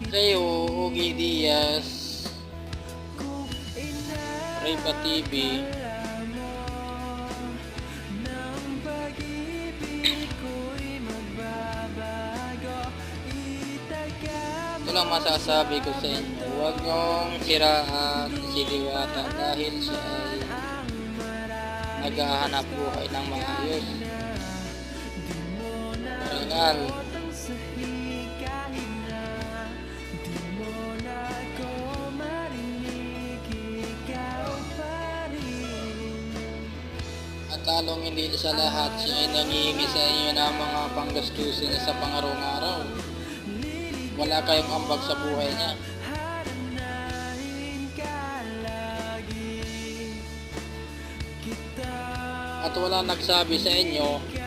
Kayo, Ugi Diaz, Raypa TV. Ito lang masasabi ko sa inyo, huwag nyong siraan si Diwata dahil siya ay naghahanap buhay ng maayos. Paringal. At talong hindi sa lahat, siya ay nangihingi sa inyo ng mga panggastusin sa pangaraw-araw. Wala kayong ambag sa buhay niya. At wala nagsabi sa inyo